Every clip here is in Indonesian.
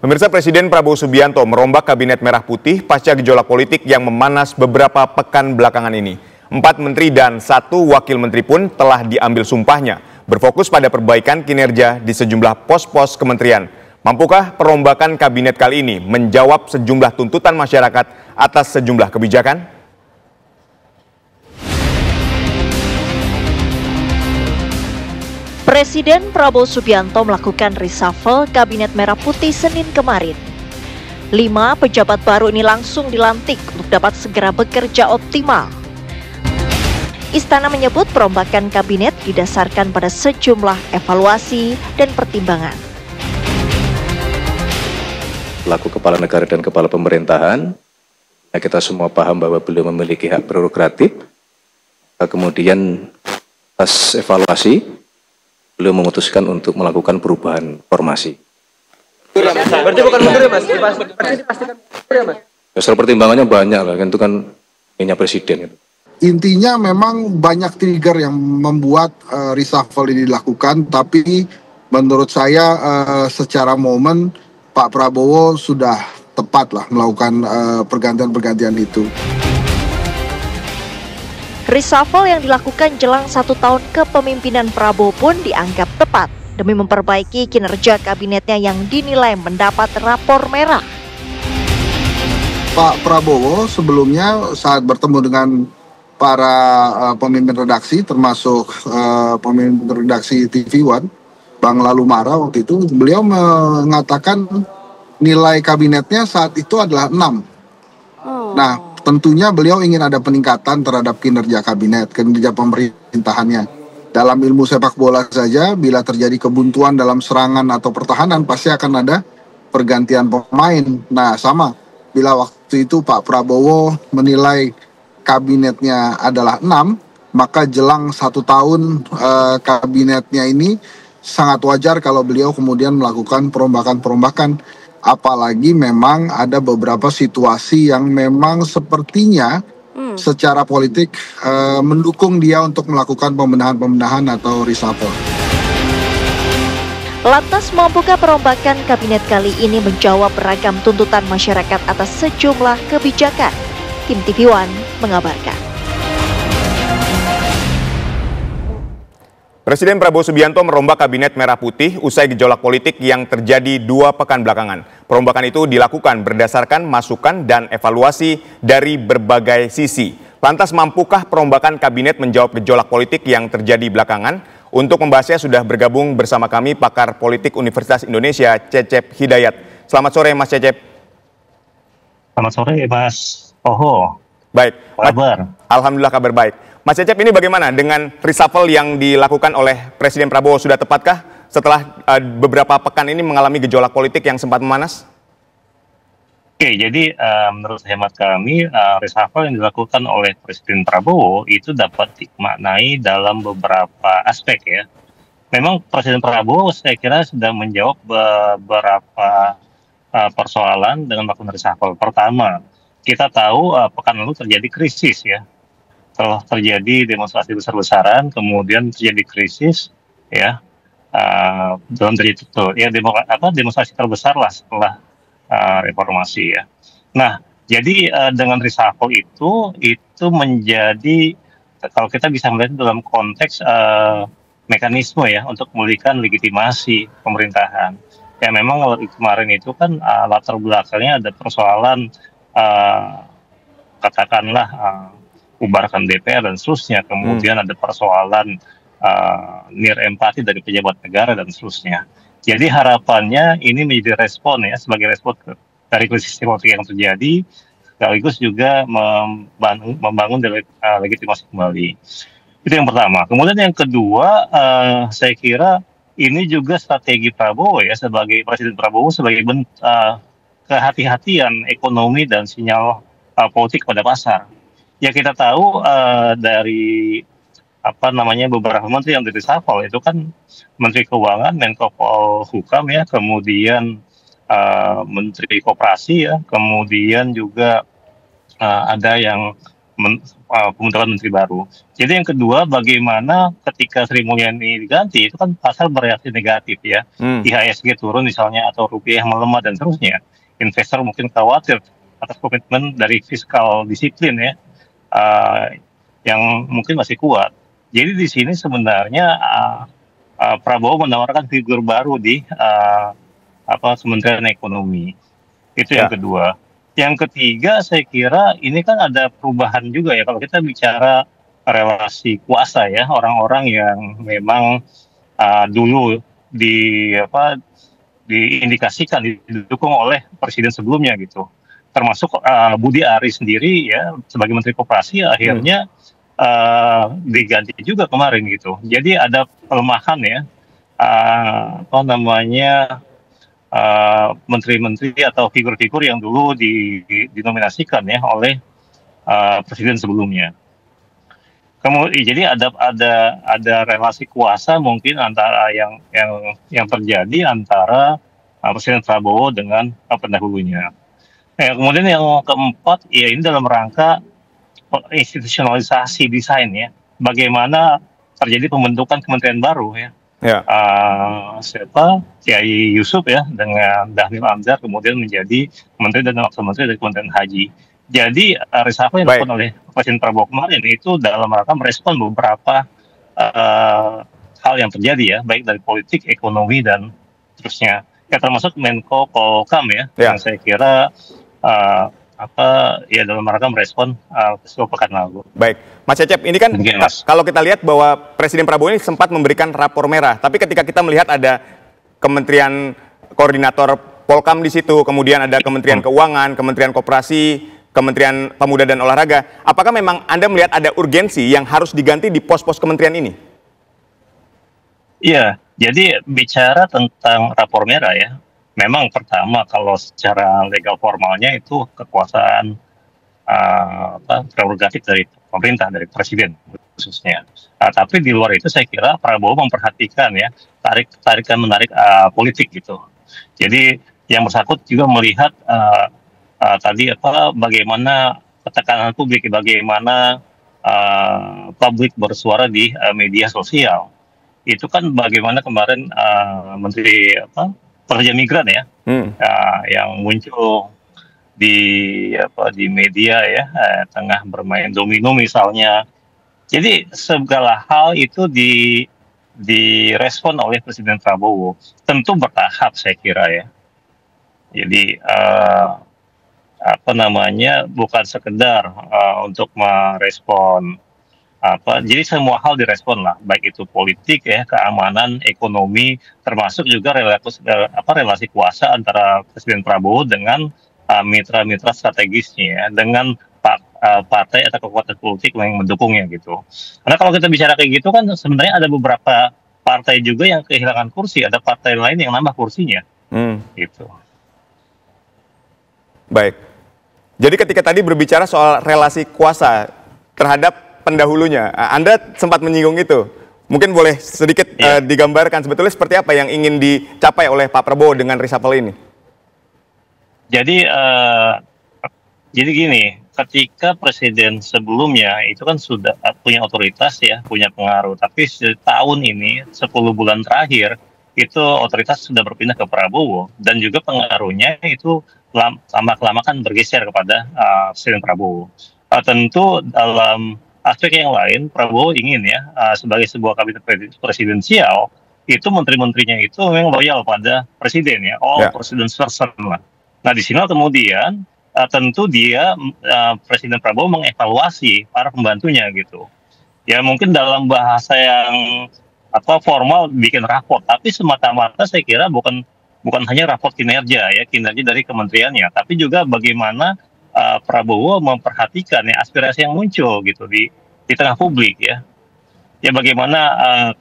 Pemirsa, Presiden Prabowo Subianto merombak Kabinet Merah Putih pasca gejolak politik yang memanas beberapa pekan belakangan ini. 4 menteri dan 1 wakil menteri pun telah diambil sumpahnya, berfokus pada perbaikan kinerja di sejumlah pos-pos kementerian. Mampukah perombakan kabinet kali ini menjawab sejumlah tuntutan masyarakat atas sejumlah kebijakan? Presiden Prabowo Subianto melakukan reshuffle Kabinet Merah Putih Senin kemarin. 5 pejabat baru ini langsung dilantik untuk dapat segera bekerja optimal. Istana menyebut perombakan kabinet didasarkan pada sejumlah evaluasi dan pertimbangan. Selaku kepala negara dan kepala pemerintahan, kita semua paham bahwa beliau memiliki hak prerogatif. Kemudian atas evaluasi, beliau memutuskan untuk melakukan perubahan formasi. Berarti bukan menteri, Mas? Dipastikan menteri, Mas? Soal pertimbangannya banyak lah, kan itu kan ininya presiden. Intinya memang banyak trigger yang membuat reshuffle ini dilakukan, tapi menurut saya secara momen Pak Prabowo sudah tepat lah melakukan pergantian-pergantian itu. Reshuffle yang dilakukan jelang 1 tahun kepemimpinan Prabowo pun dianggap tepat demi memperbaiki kinerja kabinetnya yang dinilai mendapat rapor merah. Pak Prabowo sebelumnya saat bertemu dengan para pemimpin redaksi, termasuk pemimpin redaksi TV One, Bang Lalumara waktu itu, beliau mengatakan nilai kabinetnya saat itu adalah 6. Nah, tentunya beliau ingin ada peningkatan terhadap kinerja kabinet, kinerja pemerintahannya. Dalam ilmu sepak bola saja, bila terjadi kebuntuan dalam serangan atau pertahanan, pasti akan ada pergantian pemain. Nah, sama. Bila waktu itu Pak Prabowo menilai kabinetnya adalah 6, maka jelang 1 tahun kabinetnya ini sangat wajar kalau beliau kemudian melakukan perombakan-perombakan. Apalagi memang ada beberapa situasi yang memang sepertinya secara politik mendukung dia untuk melakukan pembenahan-pembenahan atau reshuffle. Lantas, mampukah perombakan kabinet kali ini menjawab beragam tuntutan masyarakat atas sejumlah kebijakan? Tim TV One mengabarkan. Presiden Prabowo Subianto merombak Kabinet Merah Putih usai gejolak politik yang terjadi 2 pekan belakangan. Perombakan itu dilakukan berdasarkan masukan dan evaluasi dari berbagai sisi. Lantas, mampukah perombakan kabinet menjawab gejolak politik yang terjadi belakangan? Untuk membahasnya sudah bergabung bersama kami pakar politik Universitas Indonesia, Cecep Hidayat. Selamat sore, Mas Cecep. Selamat sore, Mas Oho. Baik, kabar? Alhamdulillah kabar baik. Mas Cecep, ini bagaimana dengan reshuffle yang dilakukan oleh Presiden Prabowo? Sudah tepatkah setelah beberapa pekan ini mengalami gejolak politik yang sempat memanas? Oke, jadi menurut hemat kami, reshuffle yang dilakukan oleh Presiden Prabowo itu dapat dimaknai dalam beberapa aspek ya. Memang Presiden Prabowo saya kira sudah menjawab beberapa persoalan dengan melakukan reshuffle. Pertama, kita tahu pekan lalu terjadi krisis ya. Setelah terjadi demonstrasi besar-besaran, kemudian terjadi krisis, ya, dalam terjadi itu, ya demonstrasi terbesar lah setelah reformasi ya. Nah, jadi dengan reshuffle itu menjadi, kalau kita bisa melihat dalam konteks mekanisme ya untuk memulihkan legitimasi pemerintahan. Ya memang kemarin itu kan latar belakangnya ada persoalan katakanlah ubarkan DPR dan seterusnya, kemudian ada persoalan nir empati dari pejabat negara dan seterusnya. Jadi harapannya ini menjadi respon ya, sebagai respon dari krisis politik yang terjadi, sekaligus juga membangun legitimasi kembali. Itu yang pertama. Kemudian yang kedua, saya kira ini juga strategi Prabowo ya, sebagai Presiden Prabowo sebagai kehati-hatian ekonomi dan sinyal politik pada pasar. Ya kita tahu dari beberapa menteri yang direshuffle itu kan Menteri Keuangan, Menko Polhukam ya, kemudian Menteri Koperasi ya, kemudian juga ada yang pembentukan menteri baru. Jadi yang kedua, bagaimana ketika Sri Mulyani diganti, itu kan pasar bereaksi negatif ya. IHSG turun misalnya, atau rupiah melemah dan seterusnya. Investor mungkin khawatir atas komitmen dari fiskal disiplin ya, yang mungkin masih kuat. Jadi di sini sebenarnya Prabowo menawarkan figur baru di Kementerian Ekonomi. Itu yang kedua. Yang ketiga, saya kira ini kan ada perubahan juga ya, kalau kita bicara relasi kuasa ya, orang-orang yang memang dulu diindikasikan didukung oleh presiden sebelumnya gitu, termasuk Budi Ari sendiri ya sebagai Menteri Koperasi akhirnya diganti juga kemarin gitu. Jadi ada pelemahan ya, menteri-menteri atau figur-figur yang dulu dinominasikan ya oleh presiden sebelumnya. Kemudian jadi ada relasi kuasa mungkin antara yang terjadi antara Presiden Prabowo dengan pendahulunya. Nah, kemudian yang keempat ya ini dalam rangka institusionalisasi desain ya. Bagaimana terjadi pembentukan kementerian baru ya. Kiai Yusuf ya dengan Dhanil Anzar kemudian menjadi menteri dan wakil menteri dari Kementerian Haji. Jadi reshuffle yang dilakukan oleh Presiden Prabowo kemarin itu dalam rangka merespon beberapa hal yang terjadi ya, baik dari politik, ekonomi dan terusnya. Ya termasuk Menko Polhukam ya, yang saya kira dalam rangka merespon peristiwa pekan lalu. Baik, Mas Cecep, ini kan kalau kita lihat bahwa Presiden Prabowo ini sempat memberikan rapor merah, tapi ketika kita melihat ada Kementerian Koordinator Polhukam di situ, kemudian ada Kementerian Keuangan, Kementerian Koperasi, Kementerian Pemuda dan Olahraga, apakah memang Anda melihat ada urgensi yang harus diganti di pos-pos kementerian ini? Iya, jadi bicara tentang rapor merah ya, memang pertama kalau secara legal formalnya itu kekuasaan prerogatif dari pemerintah, dari presiden khususnya. Tapi di luar itu saya kira Prabowo memperhatikan ya tarikan menarik politik gitu. Jadi yang bersangkutan juga melihat bagaimana tekanan publik, bagaimana publik bersuara di media sosial. Itu kan bagaimana kemarin Menteri Pekerja Migran ya, yang muncul di media ya, tengah bermain domino misalnya. Jadi segala hal itu direspon oleh Presiden Prabowo. Tentu bertahap saya kira ya. Jadi bukan sekedar untuk merespon jadi semua hal direspon lah, baik itu politik ya, keamanan, ekonomi, termasuk juga relasi kuasa antara Presiden Prabowo dengan mitra-mitra strategisnya ya, dengan partai atau kekuatan politik yang mendukungnya gitu. Karena kalau kita bicara kayak gitu kan sebenarnya ada beberapa partai juga yang kehilangan kursi, ada partai lain yang nambah kursinya. Gitu. Baik. Jadi ketika tadi berbicara soal relasi kuasa terhadap pendahulunya, Anda sempat menyinggung itu. Mungkin boleh sedikit digambarkan sebetulnya seperti apa yang ingin dicapai oleh Pak Prabowo dengan reshuffle ini? Jadi gini, ketika presiden sebelumnya itu kan sudah punya otoritas ya, punya pengaruh. Tapi setahun ini, 10 bulan terakhir, itu otoritas sudah berpindah ke Prabowo. Dan juga pengaruhnya itu lama-kelamaan bergeser kepada Presiden Prabowo. Tentu dalam aspek yang lain, Prabowo ingin ya, sebagai sebuah kabinet presidensial, itu menteri-menterinya itu memang loyal pada presiden ya, president's person lah. Nah di sini kemudian tentu Presiden Prabowo mengevaluasi para pembantunya gitu. Ya mungkin dalam bahasa yang formal bikin raport, tapi semata-mata saya kira bukan hanya raport kinerja dari kementeriannya, tapi juga bagaimana Prabowo memperhatikan ya aspirasi yang muncul gitu di tengah publik ya. Ya bagaimana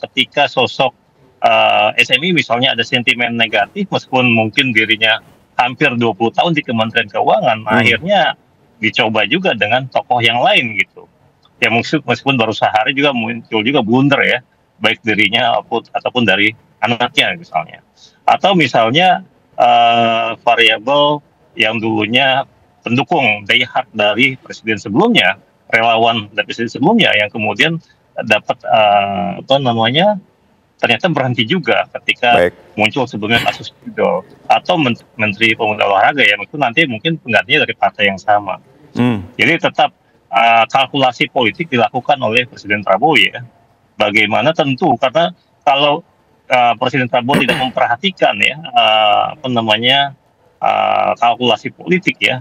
ketika sosok SMI misalnya ada sentimen negatif meskipun mungkin dirinya hampir 20 tahun di Kementerian Keuangan, akhirnya dicoba juga dengan tokoh yang lain gitu. Ya meskipun baru sehari juga muncul juga blunder ya, baik dirinya ataupun dari anaknya misalnya. Atau misalnya variabel yang dulunya pendukung die hard dari presiden sebelumnya, relawan dari presiden sebelumnya yang kemudian dapat ternyata berhenti juga ketika muncul sebelumnya kasus spidol, atau Menteri Pemuda Olahraga yang itu nanti mungkin penggantinya dari partai yang sama. Jadi tetap kalkulasi politik dilakukan oleh Presiden Prabowo ya. Bagaimana tentu karena kalau Presiden Prabowo tidak memperhatikan ya kalkulasi politik ya,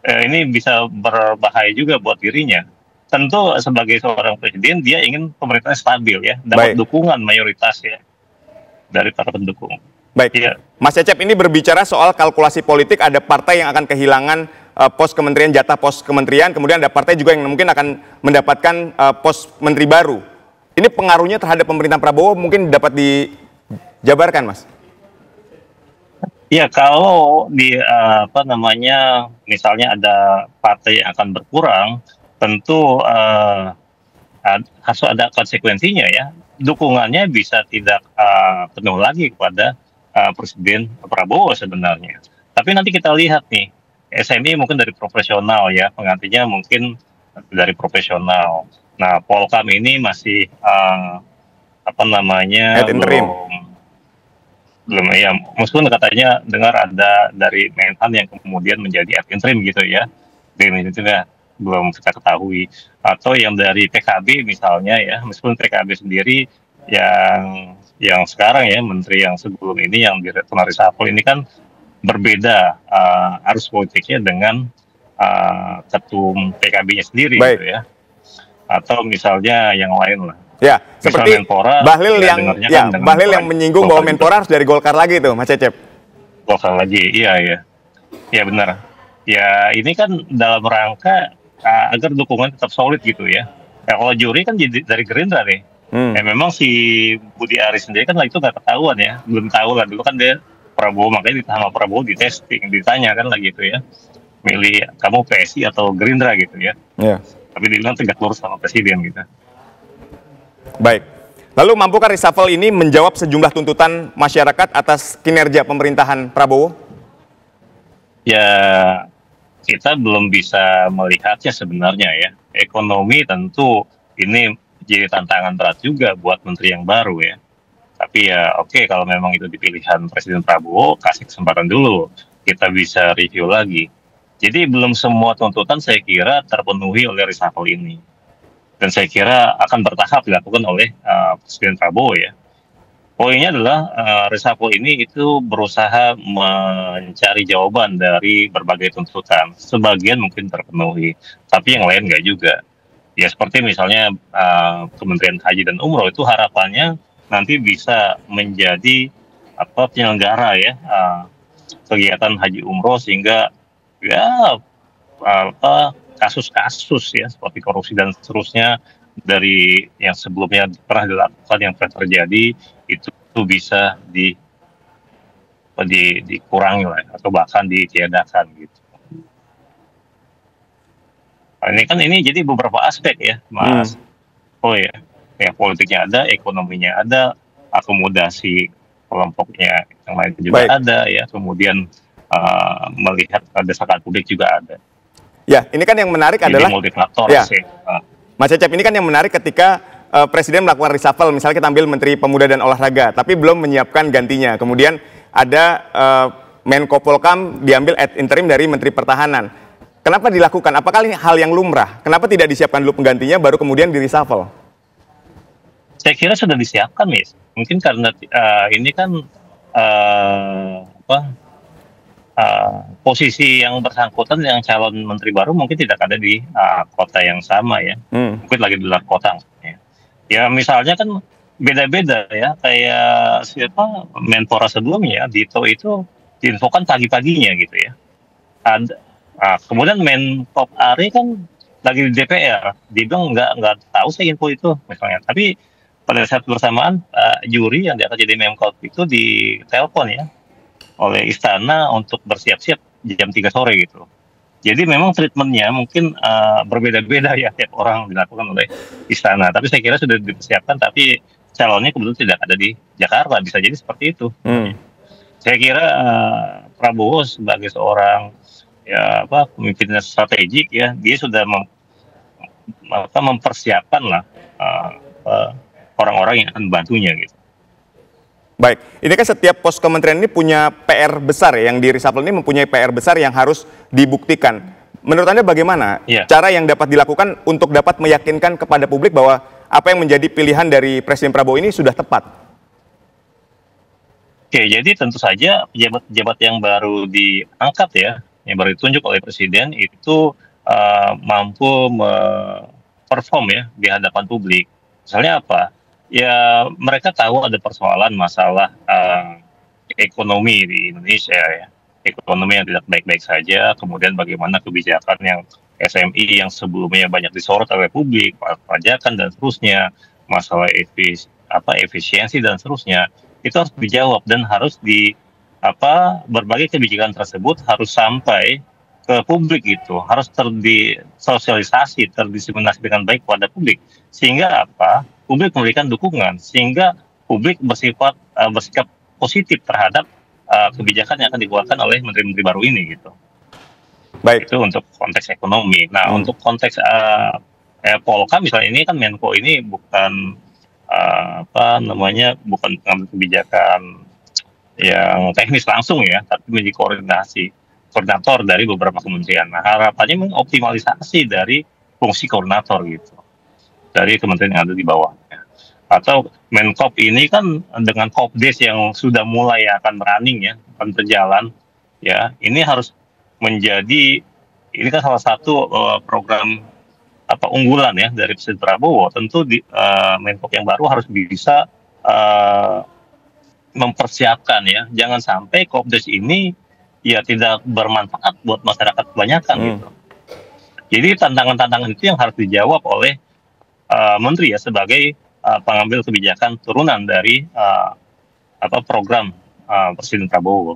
ini bisa berbahaya juga buat dirinya. Tentu sebagai seorang presiden dia ingin pemerintahnya stabil ya, dapat dukungan mayoritas ya dari para pendukung. Baik, ya. Mas Cecep, ini berbicara soal kalkulasi politik, ada partai yang akan kehilangan pos kementerian, jatah pos kementerian, kemudian ada partai juga yang mungkin akan mendapatkan pos menteri baru. Ini pengaruhnya terhadap pemerintahan Prabowo mungkin dapat dijabarkan, Mas? Ya, kalau misalnya ada partai yang akan berkurang, tentu harus ada konsekuensinya ya. Dukungannya bisa tidak penuh lagi kepada Presiden Prabowo sebenarnya. Tapi nanti kita lihat nih, SMI mungkin dari profesional ya, penggantinya mungkin dari profesional. Nah, Polkam ini masih belum ya, meskipun katanya dengar ada dari Menhan yang kemudian menjadi ad interim gitu ya. Dan itu belum kita ketahui, atau yang dari PKB misalnya ya, meskipun PKB sendiri yang sekarang ya, menteri yang sebelum ini yang direktur reshuffle ini kan berbeda arus politiknya dengan ketum PKB-nya sendiri gitu ya, atau misalnya yang lain lah ya, seperti Menpora, Bahlil yang menyinggung bahwa Menpora harus dari Golkar lagi tuh, Mas Cecep. Golkar lagi, iya benar ya, ini kan dalam rangka agar dukungan tetap solid gitu ya. Kalau Juri kan dari Gerindra nih. Memang si Budi Aris sendiri kan itu nggak ketahuan ya, belum tahu lah, dulu kan dia Prabowo, makanya sama Prabowo di testing, ditanya kan lagi gitu ya, milih kamu PSI atau Gerindra gitu ya. Tapi dia bilang tegak lurus sama presiden gitu. Baik, lalu mampukah reshuffle ini menjawab sejumlah tuntutan masyarakat atas kinerja pemerintahan Prabowo? Ya, kita belum bisa melihatnya sebenarnya ya. Ekonomi tentu ini jadi tantangan berat juga buat menteri yang baru ya. Tapi ya oke, kalau memang itu dipilihan Presiden Prabowo, kasih kesempatan dulu, kita bisa review lagi. Jadi belum semua tuntutan saya kira terpenuhi oleh reshuffle ini. Dan saya kira akan bertahap dilakukan oleh Presiden Prabowo ya. Poinnya adalah reshuffle ini itu berusaha mencari jawaban dari berbagai tuntutan. Sebagian mungkin terpenuhi, tapi yang lain nggak juga. Ya seperti misalnya Kementerian Haji dan Umroh itu harapannya nanti bisa menjadi penyelenggara ya kegiatan haji umroh, sehingga ya kasus-kasus ya seperti korupsi dan seterusnya dari yang sebelumnya pernah dilakukan, yang pernah terjadi, itu bisa dikurangi lah, atau bahkan ditiadakan gitu. Nah, ini jadi beberapa aspek ya, Mas. Oh ya, politiknya ada, ekonominya ada, akomodasi kelompoknya yang lain juga ada ya, kemudian melihat desakan publik juga ada. Ya, ini kan yang menarik jadi adalah multifaktor sih. Mas Cecep, ini kan yang menarik ketika Presiden melakukan reshuffle, misalnya kita ambil Menteri Pemuda dan Olahraga, tapi belum menyiapkan gantinya. Kemudian ada Menko Polkam diambil ad interim dari Menteri Pertahanan. Kenapa dilakukan? Apakah ini hal yang lumrah? Kenapa tidak disiapkan dulu penggantinya, baru kemudian di reshuffle? Saya kira sudah disiapkan, Miss. Mungkin karena ini kan posisi yang bersangkutan, yang calon menteri baru mungkin tidak ada di kota yang sama ya. Mungkin lagi di luar kota. Ya misalnya kan beda-beda ya, kayak siapa Menpora sebelumnya, Dito itu diinfokan pagi-paginya gitu ya. Kemudian Menpop Ari kan lagi di DPR, dia bilang nggak tahu saya info itu misalnya. Tapi pada saat bersamaan Juri yang akan jadi Menko itu ditelepon ya oleh istana untuk bersiap-siap jam 3 sore gitu. Jadi memang treatmentnya mungkin berbeda-beda ya, tiap orang dilakukan oleh istana. Tapi saya kira sudah dipersiapkan, tapi calonnya kebetulan tidak ada di Jakarta, bisa jadi seperti itu. Saya kira Prabowo sebagai seorang pemimpin strategik ya, dia sudah mempersiapkan lah orang-orang yang akan membantunya gitu. Baik, ini kan setiap pos kementerian ini punya PR besar ya, yang di reshuffle ini mempunyai PR besar yang harus dibuktikan. Menurut Anda bagaimana cara yang dapat dilakukan untuk dapat meyakinkan kepada publik bahwa apa yang menjadi pilihan dari Presiden Prabowo ini sudah tepat? Oke, jadi tentu saja pejabat-pejabat yang baru diangkat ya, yang baru ditunjuk oleh Presiden itu mampu perform ya di hadapan publik. Misalnya apa? Ya mereka tahu ada persoalan masalah ekonomi di Indonesia ya, ekonomi yang tidak baik-baik saja, kemudian bagaimana kebijakan yang SMI yang sebelumnya banyak disorot oleh publik, pajakan dan seterusnya, masalah efisiensi dan seterusnya, itu harus dijawab dan harus berbagai kebijakan tersebut harus sampai ke publik, itu harus terdisosialisasi, terdiseminasi dengan baik kepada publik, sehingga publik memberikan dukungan, sehingga publik bersikap positif terhadap kebijakan yang akan dikeluarkan oleh menteri-menteri baru ini gitu. Baik. Itu untuk konteks ekonomi. Nah, untuk konteks Polka misalnya, ini kan Menko ini bukan bukan pengambil kebijakan yang teknis langsung ya, tapi menjadi koordinator dari beberapa kementerian. Nah, harapannya mengoptimalisasi dari fungsi koordinator gitu, dari kementerian yang ada di bawahnya. Atau Menkop ini kan dengan Kopdes yang sudah mulai akan running ya, akan berjalan ya, ini harus menjadi, ini kan salah satu program unggulan ya dari Presiden Prabowo. Tentu Menkop yang baru harus bisa mempersiapkan ya, jangan sampai Kopdes ini ya tidak bermanfaat buat masyarakat kebanyakan gitu. Jadi tantangan-tantangan itu yang harus dijawab oleh menteri ya, sebagai pengambil kebijakan turunan dari program Presiden Prabowo.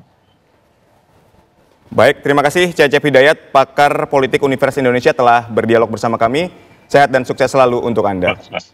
Baik, terima kasih Cecep Hidayat, pakar politik Universitas Indonesia telah berdialog bersama kami. Sehat dan sukses selalu untuk Anda. Mas.